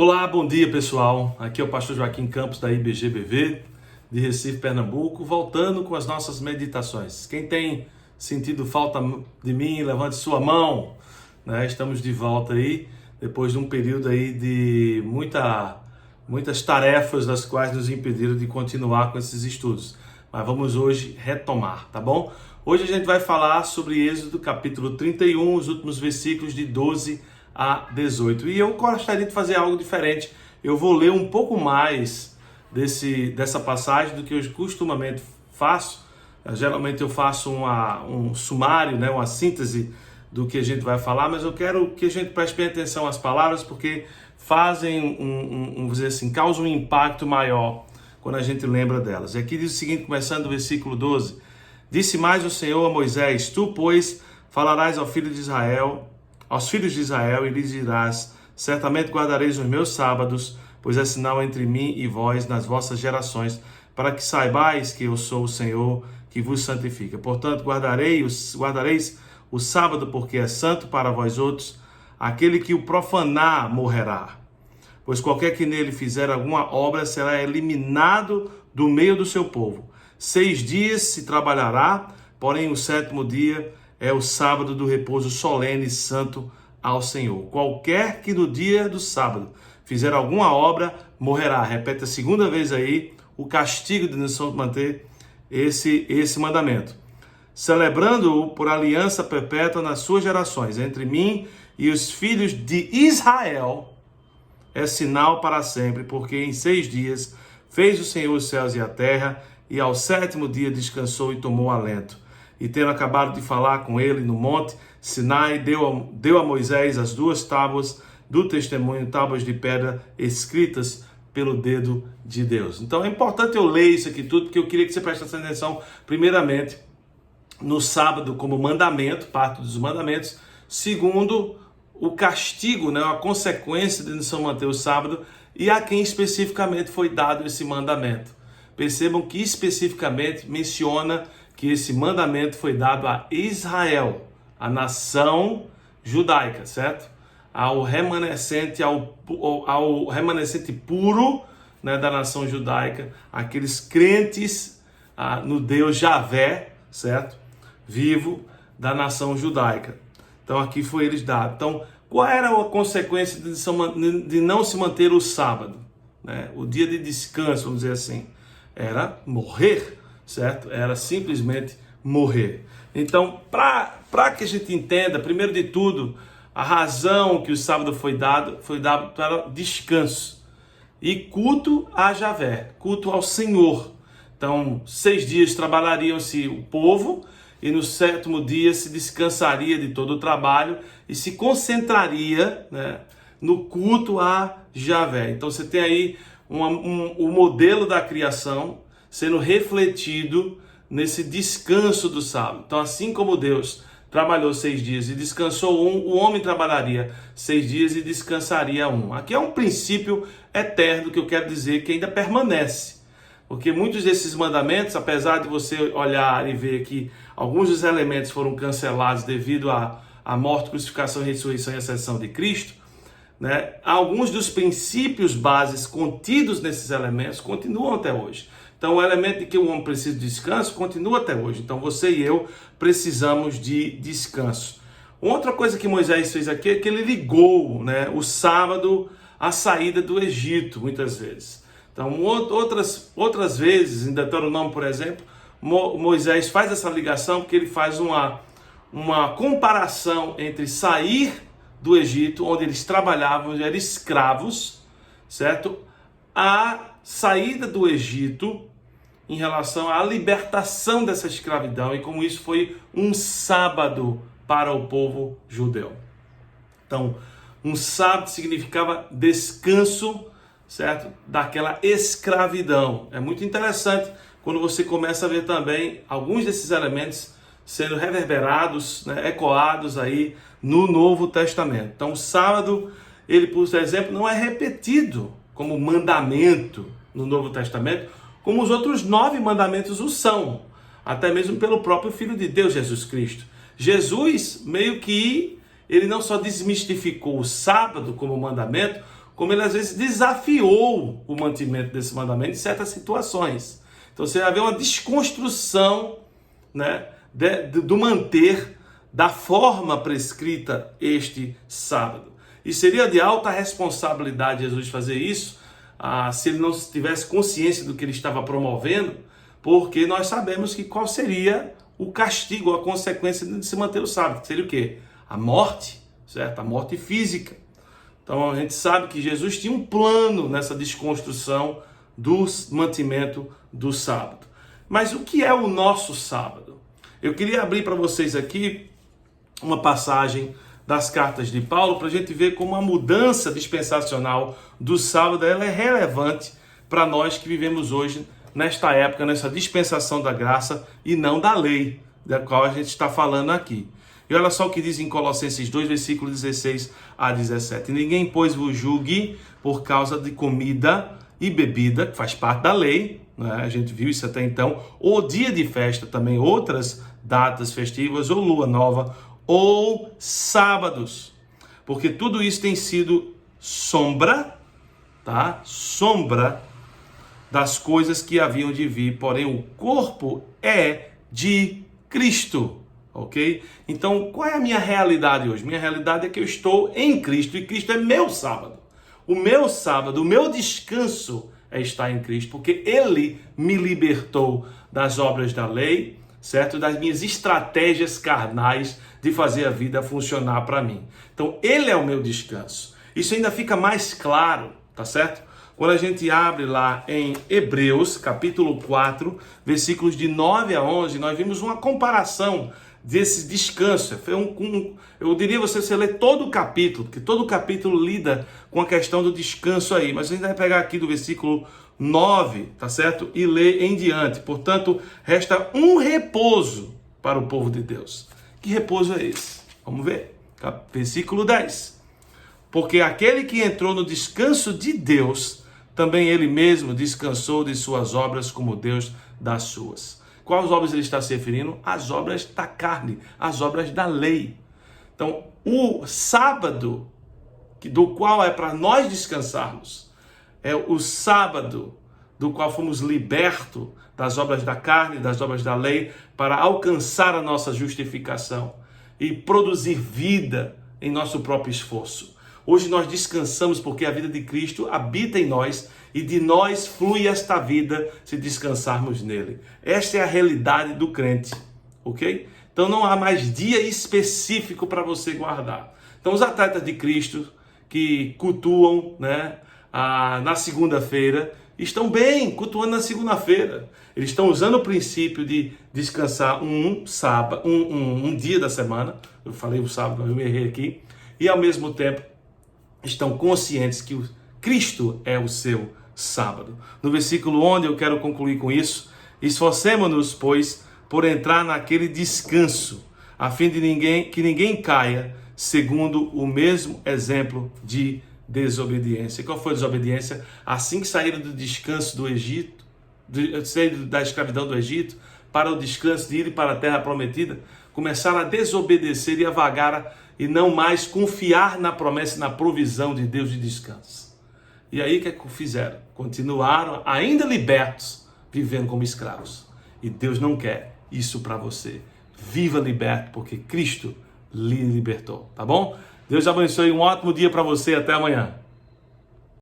Olá, bom dia pessoal, aqui é o pastor Joaquim Campos da IBGBV de Recife, Pernambuco, voltando com as nossas meditações. Quem tem sentido falta de mim, levante sua mão, né? Estamos de volta aí, depois de um período aí de muitas tarefas das quais nos impediram de continuar com esses estudos. Mas vamos hoje retomar, tá bom? Hoje a gente vai falar sobre Êxodo capítulo 31, os últimos versículos de 12 a 18. E eu gostaria de fazer algo diferente. Eu vou ler um pouco mais dessa passagem do que eu costumamente faço. Geralmente eu faço um sumário, né, uma síntese do que a gente vai falar, mas eu quero que a gente preste bem atenção às palavras, porque fazem vamos dizer assim, causam um impacto maior quando a gente lembra delas. E aqui diz o seguinte, começando do versículo 12. Disse mais o Senhor a Moisés: Tu, pois, falarás aos filhos de Israel, e lhes dirás: certamente guardareis os meus sábados, pois é sinal entre mim e vós nas vossas gerações, para que saibais que eu sou o Senhor que vos santifica. Portanto, guardareis o sábado, porque é santo para vós outros. Aquele que o profanar morrerá, pois qualquer que nele fizer alguma obra será eliminado do meio do seu povo. 6 dias se trabalhará, porém o 7º dia é o sábado do repouso solene e santo ao Senhor. Qualquer que no dia do sábado fizer alguma obra, morrerá. Repete a segunda vez aí o castigo de não manter esse mandamento. Celebrando-o por aliança perpétua nas suas gerações, entre mim e os filhos de Israel, é sinal para sempre, porque em 6 dias fez o Senhor os céus e a terra, e ao 7º dia descansou e tomou alento. E tendo acabado de falar com ele no monte Sinai, deu a Moisés as 2 tábuas do testemunho, tábuas de pedra escritas pelo dedo de Deus. Então é importante eu ler isso aqui tudo, porque eu queria que você prestasse atenção, primeiramente, no sábado como mandamento, parte dos mandamentos. Segundo, o castigo, né, a consequência de não manter o sábado, e a quem especificamente foi dado esse mandamento. Percebam que especificamente menciona que esse mandamento foi dado a Israel, a nação judaica, certo? Ao remanescente puro, né, da nação judaica, aqueles crentes no Deus Javé, certo? Vivo da nação judaica. Então aqui foi eles dado. Então, qual era a consequência de não se manter o sábado, né? O dia de descanso, vamos dizer assim, era morrer, certo? Era simplesmente morrer. Então, para que a gente entenda, primeiro de tudo, a razão que o sábado foi dado para descanso e culto a Javé, culto ao Senhor. Então, 6 dias trabalhariam-se o povo, e no 7º dia se descansaria de todo o trabalho e se concentraria, né, no culto a Javé. Então você tem aí o modelo da criação sendo refletido nesse descanso do sábado. Então, assim como Deus trabalhou 6 dias e descansou o homem trabalharia 6 dias e descansaria 1. Aqui é um princípio eterno que eu quero dizer que ainda permanece. Porque muitos desses mandamentos, apesar de você olhar e ver que alguns dos elementos foram cancelados devido à morte, crucificação, ressurreição e ascensão de Cristo, né, alguns dos princípios bases contidos nesses elementos continuam até hoje. Então o elemento de que o homem precisa de descanso continua até hoje. Então você e eu precisamos de descanso. Outra coisa que Moisés fez aqui é que ele ligou, né, o sábado à saída do Egito, muitas vezes. Então outras vezes, em Deuteronômio, por exemplo, Moisés faz essa ligação porque ele faz uma comparação entre sair do Egito, onde eles trabalhavam, eram escravos, certo? A saída do Egito em relação à libertação dessa escravidão e como isso foi um sábado para o povo judeu. Então, um sábado significava descanso, certo? Daquela escravidão. É muito interessante quando você começa a ver também alguns desses elementos sendo reverberados, né, ecoados aí no Novo Testamento. Então, o sábado, ele, por exemplo, não é repetido como mandamento no Novo Testamento, como os outros 9 mandamentos o são, até mesmo pelo próprio Filho de Deus, Jesus Cristo. Jesus, meio que, ele não só desmistificou o sábado como mandamento, como ele às vezes desafiou o mantimento desse mandamento em certas situações. Então você vai ver uma desconstrução, né, do manter da forma prescrita este sábado. E seria de alta responsabilidade Jesus fazer isso, se ele não tivesse consciência do que ele estava promovendo, porque nós sabemos que qual seria o castigo, a consequência de se manter o sábado. Seria o quê? A morte, certo? A morte física. Então a gente sabe que Jesus tinha um plano nessa desconstrução do mantimento do sábado. Mas o que é o nosso sábado? Eu queria abrir para vocês aqui uma passagem das cartas de Paulo para a gente ver como a mudança dispensacional do sábado ela é relevante para nós que vivemos hoje nesta época, nessa dispensação da graça e não da lei, da qual a gente está falando aqui. E olha só o que diz em Colossenses 2, versículos 16 a 17. Ninguém, pois, vos julgue por causa de comida e bebida, que faz parte da lei, né? A gente viu isso até então, ou dia de festa, também outras datas festivas, ou lua nova, ou sábados. Porque tudo isso tem sido sombra, tá? Sombra das coisas que haviam de vir, porém o corpo é de Cristo, ok? Então, qual é a minha realidade hoje? Minha realidade é que eu estou em Cristo e Cristo é meu sábado. O meu sábado, o meu descanso é estar em Cristo, porque Ele me libertou das obras da lei, certo? Das minhas estratégias carnais de fazer a vida funcionar para mim. Então, Ele é o meu descanso. Isso ainda fica mais claro, tá certo? Quando a gente abre lá em Hebreus, capítulo 4, versículos de 9 a 11, nós vimos uma comparação desse descanso. Eu diria você lê todo o capítulo, porque todo o capítulo lida com a questão do descanso aí. Mas a gente vai pegar aqui do versículo 9, tá certo? E ler em diante. Portanto, resta um repouso para o povo de Deus. Que repouso é esse? Vamos ver. Versículo 10. Porque aquele que entrou no descanso de Deus, também ele mesmo descansou de suas obras como Deus das suas. Quais obras ele está se referindo? As obras da carne, as obras da lei. Então, o sábado, do qual é para nós descansarmos, é o sábado do qual fomos libertos das obras da carne, das obras da lei, para alcançar a nossa justificação e produzir vida em nosso próprio esforço. Hoje nós descansamos porque a vida de Cristo habita em nós e de nós flui esta vida se descansarmos nele. Esta é a realidade do crente, ok? Então não há mais dia específico para você guardar. Então os atletas de Cristo que cultuam, né, na segunda-feira, estão bem cultuando na segunda-feira. Eles estão usando o princípio de descansar um dia da semana. Eu falei o sábado, mas eu me errei aqui. E ao mesmo tempo estão conscientes que o Cristo é o seu sábado. No versículo 11 eu quero concluir com isso. Esforcemo-nos, pois, por entrar naquele descanso, a fim de que ninguém caia, segundo o mesmo exemplo de desobediência. Qual foi a desobediência? Assim que saíram do descanso do Egito, da escravidão do Egito, para o descanso de ir para a terra prometida, começaram a desobedecer e a vagar e não mais confiar na promessa e na provisão de Deus de descanso. E aí o que é que fizeram? Continuaram ainda libertos, vivendo como escravos. E Deus não quer isso para você. Viva liberto, porque Cristo lhe libertou, tá bom? Deus abençoe, um ótimo dia para você, até amanhã.